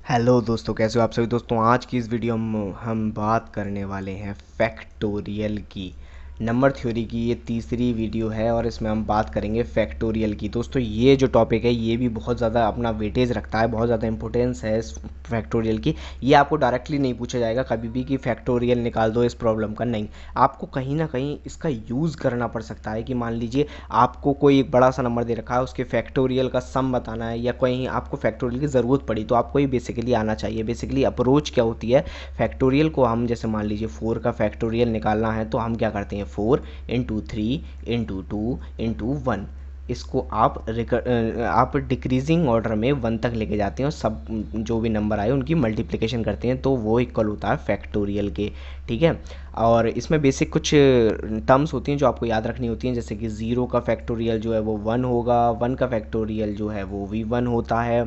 Hello दोस्तों, कैसे हो आप सभी दोस्तों। आज की इस वीडियो में हम बात करने वाले हैं फैक्टोरियल की। नंबर थ्योरी की ये तीसरी वीडियो है और इसमें हम बात करेंगे फैक्टोरियल की। दोस्तों ये जो टॉपिक है ये भी बहुत ज़्यादा अपना वेटेज रखता है, बहुत ज़्यादा इंपॉर्टेंस है इस फैक्टोरियल की। ये आपको डायरेक्टली नहीं पूछा जाएगा कभी भी कि फैक्टोरियल निकाल दो इस प्रॉब्लम का, नहीं। आपको कहीं ना कहीं इसका यूज़ करना पड़ सकता है कि मान लीजिए आपको कोई एक बड़ा सा नंबर दे रखा है, उसके फैक्टोरियल का सम बताना है या कहीं आपको फैक्टोरियल की ज़रूरत पड़ी, तो आपको ये बेसिकली आना चाहिए। बेसिकली अप्रोच क्या होती है, फैक्टोरियल को हम जैसे मान लीजिए 4 का फैक्टोरियल निकालना है तो हम क्या करते हैं, 4 इंटू 3 इंटू 2 इंटू 1। इसको आप डिक्रीजिंग ऑर्डर में 1 तक लेके जाते हैं और सब जो भी नंबर आए उनकी मल्टीप्लिकेशन करते हैं तो वो इक्वल होता है फैक्टोरियल के। ठीक है। और इसमें बेसिक कुछ टर्म्स होती हैं जो आपको याद रखनी होती हैं, जैसे कि 0 का फैक्टोरियल जो है वो 1 होगा, 1 का फैक्टोरियल जो है वो भी 1 होता है।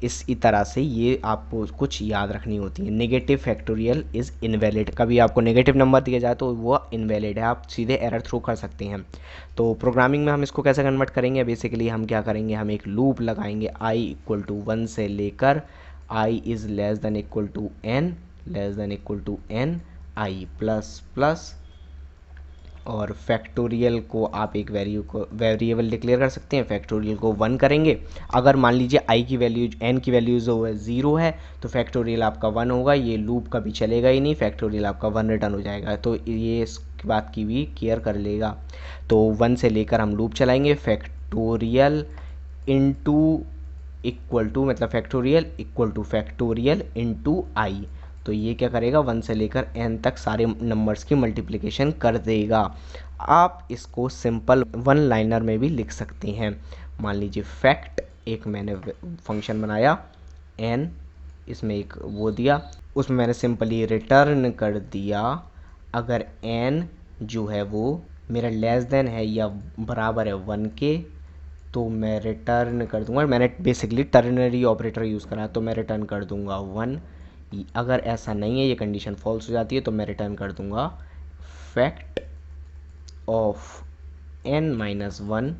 इसी तरह से ये आपको कुछ याद रखनी होती है। नेगेटिव फैक्टोरियल इज़ इनवैलिड, कभी आपको नेगेटिव नंबर दिया जाए तो वो इनवैलिड है, आप सीधे एरर थ्रो कर सकते हैं। तो प्रोग्रामिंग में हम इसको कैसे कन्वर्ट करेंगे, बेसिकली हम क्या करेंगे, हम एक लूप लगाएंगे i इक्वल टू 1 से लेकर i is less than equal to n, less than equal to n i plus plus. और फैक्टोरियल को आप एक वेरिएबल डिक्लेयर कर सकते हैं, फैक्टोरियल को 1 करेंगे। अगर मान लीजिए आई की वैल्यू, एन की वैल्यू जो है 0 है तो फैक्टोरियल आपका 1 होगा, ये लूप कभी चलेगा ही नहीं, फैक्टोरियल आपका 1 रिटर्न हो जाएगा। तो ये इस बात की भी केयर कर लेगा। तो 1 से लेकर हम लूप चलाएंगे, फैक्टोरियल इंटू इक्वल टू, मतलब factorial equal to factorial into i. तो ये क्या करेगा, 1 से लेकर n तक सारे नंबर्स की मल्टीप्लिकेशन कर देगा। आप इसको सिंपल वन लाइनर में भी लिख सकते हैं। मान लीजिए फैक्ट, एक मैंने फंक्शन बनाया n, इसमें एक वो दिया, उसमें मैंने सिंपली रिटर्न कर दिया अगर n जो है वो मेरा लेस देन है या बराबर है 1 के, तो मैं रिटर्न कर दूंगा। मैंने बेसिकली टर्नरी ऑपरेटर यूज़ करा तो मैं रिटर्न कर दूंगा 1। अगर ऐसा नहीं है, ये कंडीशन फॉल्स हो जाती है, तो मैं रिटर्न कर दूंगा fact of n minus 1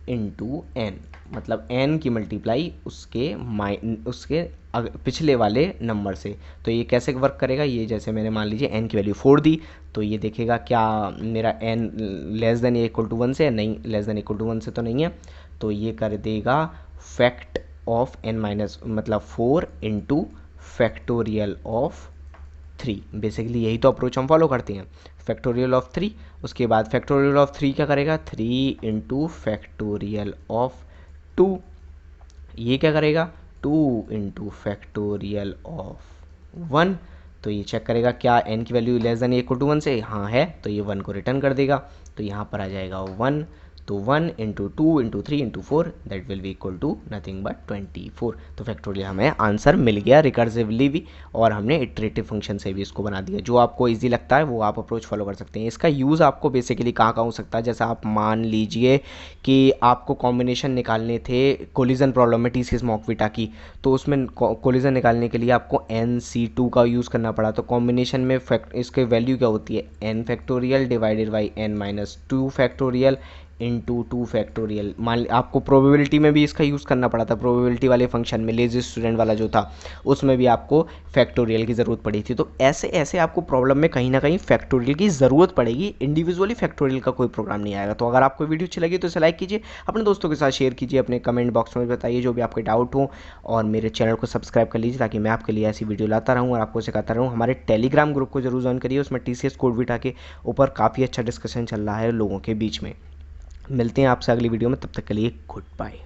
into n, मतलब n की मल्टीप्लाई उसके पिछले वाले नंबर से। तो ये कैसे वर्क करेगा, ये जैसे मैंने मान लीजिए n की वैल्यू 4 दी तो ये देखेगा क्या मेरा n लेस देन या इक्वल टू 1 से है, नहीं, लेस देन इक्वल टू 1 से तो नहीं है, तो ये कर देगा फैक्ट ऑफ n माइनस मतलब 4 इंटू फैक्टोरियल ऑफ 3। बेसिकली यही तो अप्रोच हम फॉलो करते हैं, फैक्टोरियल ऑफ 3। उसके बाद फैक्टोरियल ऑफ 3 क्या करेगा, 3 इंटू फैक्टोरियल ऑफ 2। ये क्या करेगा, 2 इंटू फैक्टोरियल ऑफ 1। तो ये चेक करेगा क्या n की value less than equal to 1 से, हाँ है, तो ये 1 को रिटर्न कर देगा। तो यहाँ पर आ जाएगा 1, तो 1 into 2 into 3 into 4 that will be equal to nothing but 24। तो फैक्टोरियल हमें आंसर मिल गया रिकर्सिवली भी, और हमने इटरेटिव फंक्शन से भी इसको बना दिया। जो आपको इजी लगता है वो आप अप्रोच फॉलो कर सकते हैं। इसका यूज़ आपको बेसिकली कहाँ कहाँ हो सकता है, जैसा आप मान लीजिए कि आपको कॉम्बिनेशन निकालने थे कोलिजन प्रॉब्लम में TCS मॉकविटा की, तो उसमें कोलिजन निकालने के लिए आपको NC2 का यूज़ करना पड़ा। तो कॉम्बिनेशन में इसके वैल्यू क्या होती है, n factorial divided by n minus 2 factorial into 2 factorial. मान आपको प्रोबेबिलिटी में भी इसका यूज़ करना पड़ा था, प्रोबेबिलिटी वाले फंक्शन में लेजी स्टूडेंट वाला जो था उसमें भी आपको फैक्टोरियल की ज़रूरत पड़ी थी। तो ऐसे ऐसे आपको प्रॉब्लम में कहीं ना कहीं फैक्टोरियल की ज़रूरत पड़ेगी, इंडिविजुअली फैक्टोरियल का कोई प्रोग्राम नहीं आएगा। तो अगर आपको वीडियो अच्छी लगी तो इसे लाइक कीजिए, अपने दोस्तों के साथ शेयर कीजिए, अपने कमेंट बॉक्स में बताइए जो भी आपके डाउट हो, और मेरे चैनल को सब्सक्राइब कर लीजिए ताकि मैं आपके लिए ऐसी वीडियो लाता रहूँ और आपको सिखाता रहूँ। हमारे टेलीग्राम ग्रुप को जरूर ज्वाइन करिए, उसमें TCS कोडविटा के ऊपर काफ़ी अच्छा डिस्कशन चल रहा है लोगों के बीच में। मिलते हैं आपसे अगली वीडियो में, तब तक के लिए गुड बाय।